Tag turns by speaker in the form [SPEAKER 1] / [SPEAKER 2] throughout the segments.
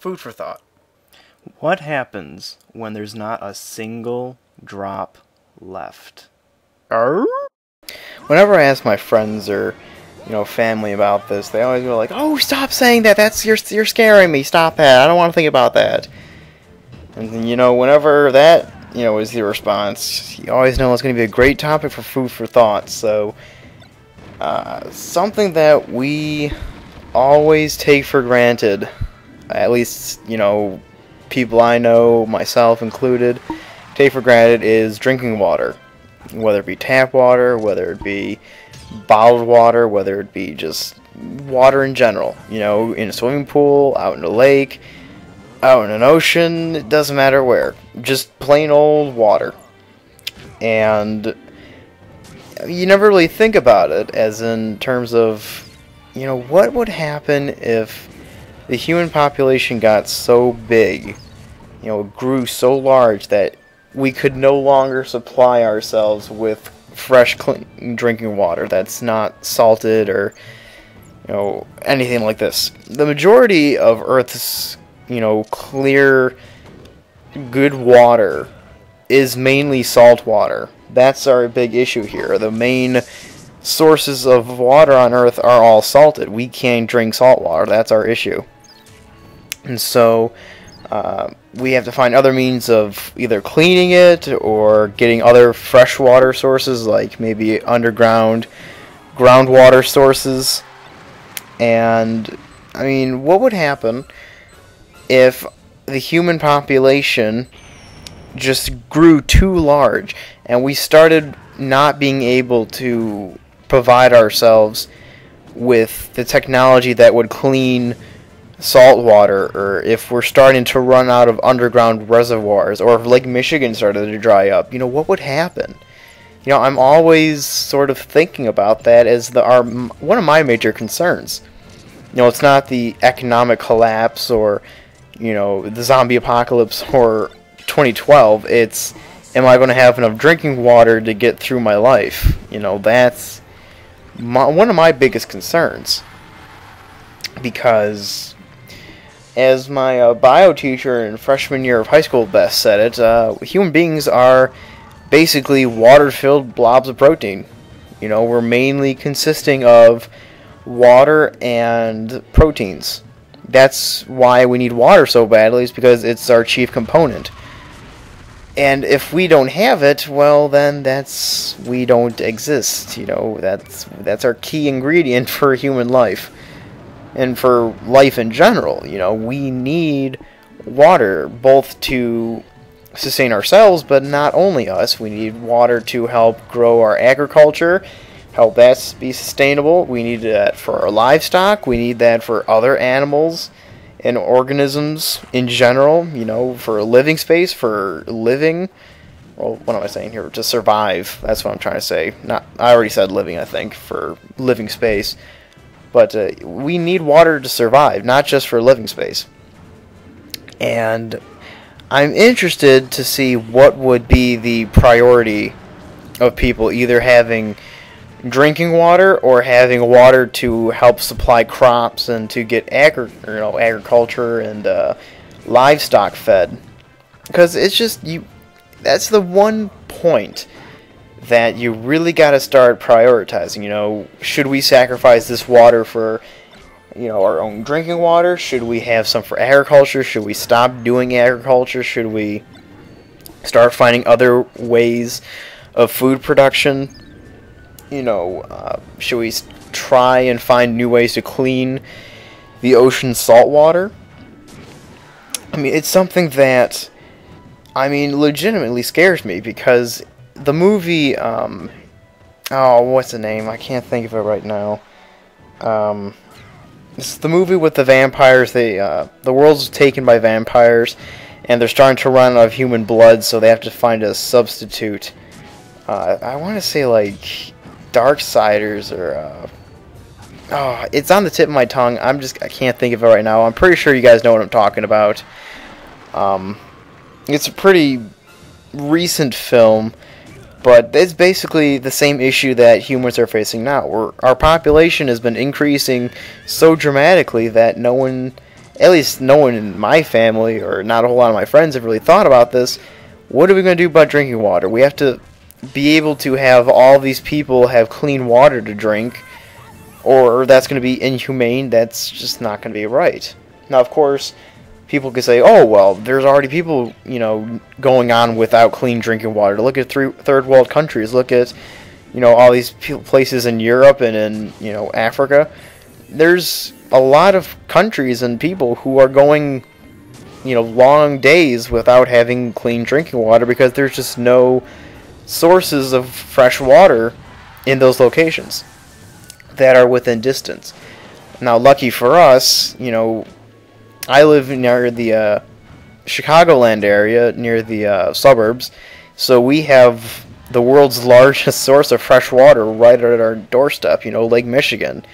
[SPEAKER 1] Food for thought.
[SPEAKER 2] What happens when there's not a single drop left? Whenever I ask my friends or, family about this, they always go like, "Oh, stop saying that. You're scaring me. Stop that. I don't want to think about that." And then, whenever that, is the response, you always know it's going to be a great topic for food for thought. So, something that we always take for granted, at least, people I know, myself included, take for granted is drinking water. Whether it be tap water, whether it be bottled water, whether it be just water in general. In a swimming pool, out in a lake, out in an ocean, it doesn't matter where. Just plain old water. And you never really think about it as in terms of, what would happen if the human population got so big, grew so large that we could no longer supply ourselves with fresh, clean drinking water that's not salted or, anything like this. The majority of Earth's, clear, good water is mainly salt water. That's our big issue here. The main sources of water on Earth are all salted. We can't drink salt water. That's our issue. And so we have to find other means of either cleaning it or getting other freshwater sources, like maybe underground groundwater sources. And, what would happen if the human population just grew too large and we started not being able to provide ourselves with the technology that would clean salt water, or if we're starting to run out of underground reservoirs, or if Lake Michigan started to dry up, what would happen? I'm always sort of thinking about that as one of my major concerns. It's not the economic collapse or, the zombie apocalypse or 2012. It's, am I going to have enough drinking water to get through my life? That's one of my biggest concerns. Because as my bio teacher in freshman year of high school best said it, human beings are basically water-filled blobs of protein. We're mainly consisting of water and proteins. That's why we need water so badly, is because it's our chief component. And if we don't have it, well, then we don't exist. That's our key ingredient for human life. And for life in general, we need water both to sustain ourselves, but not only us. We need water to help grow our agriculture, help that be sustainable. We need that for our livestock. We need that for other animals and organisms in general, for living space, for living. Well, what am I saying here? To survive. That's what I'm trying to say. I already said living, I think, for living space. But we need water to survive, not just for living space. And I'm interested to see what would be the priority of people either having drinking water or having water to help supply crops and to get agriculture and livestock fed. Because it's just, that's the one point that you really got to start prioritizing. Should we sacrifice this water for, our own drinking water? Should we have some for agriculture? Should we stop doing agriculture? Should we start finding other ways of food production? Should we try and find new ways to clean the ocean salt water? It's something that, legitimately scares me, because the movie, what's the name? I can't think of it right now. It's the movie with the vampires. The world's taken by vampires, and they're starting to run out of human blood, so they have to find a substitute. I want to say, like, Darksiders, or, it's on the tip of my tongue. I can't think of it right now. I'm pretty sure you guys know what I'm talking about. It's a pretty recent film, but it's basically the same issue that humans are facing now. Our population has been increasing so dramatically that no one at least no one in my family or not a whole lot of my friends have really thought about this. What are we going to do about drinking water? We have to be able to have all these people have clean water to drink, or that's going to be inhumane. That's just not going to be right. Now, of course, people could say, oh, well, there's already people, going on without clean drinking water. Look at third world countries. Look at, all these places in Europe and in, Africa. There's a lot of countries and people who are going, long days without having clean drinking water because there's just no sources of fresh water in those locations that are within distance. Now, lucky for us, I live near the Chicagoland area, near the suburbs, so we have the world's largest source of fresh water right at our doorstep, Lake Michigan.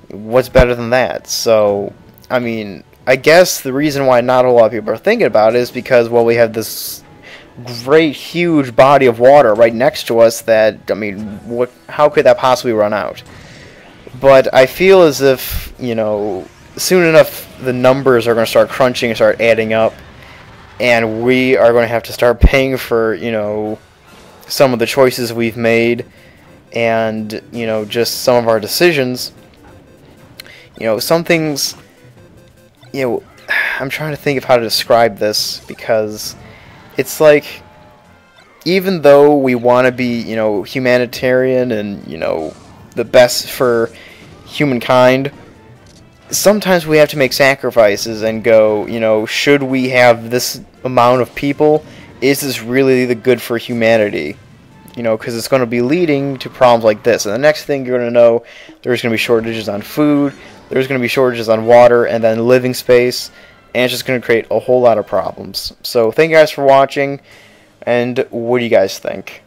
[SPEAKER 2] What's better than that? So, I mean, I guess the reason why not a lot of people are thinking about it is because, well, we have this great, huge body of water right next to us that, I mean, how could that possibly run out? But I feel as if, soon enough the numbers are going to start crunching and start adding up, and we are going to have to start paying for, some of the choices we've made and, just some of our decisions. Some things, I'm trying to think of how to describe this, because it's like, even though we want to be, humanitarian and, the best for humankind, sometimes we have to make sacrifices and go, should we have this amount of people? Is this really the good for humanity? Because it's going to be leading to problems like this. And the next thing you're going to know, there's going to be shortages on food, there's going to be shortages on water, and then living space, and it's just going to create a whole lot of problems. So thank you guys for watching, and what do you guys think?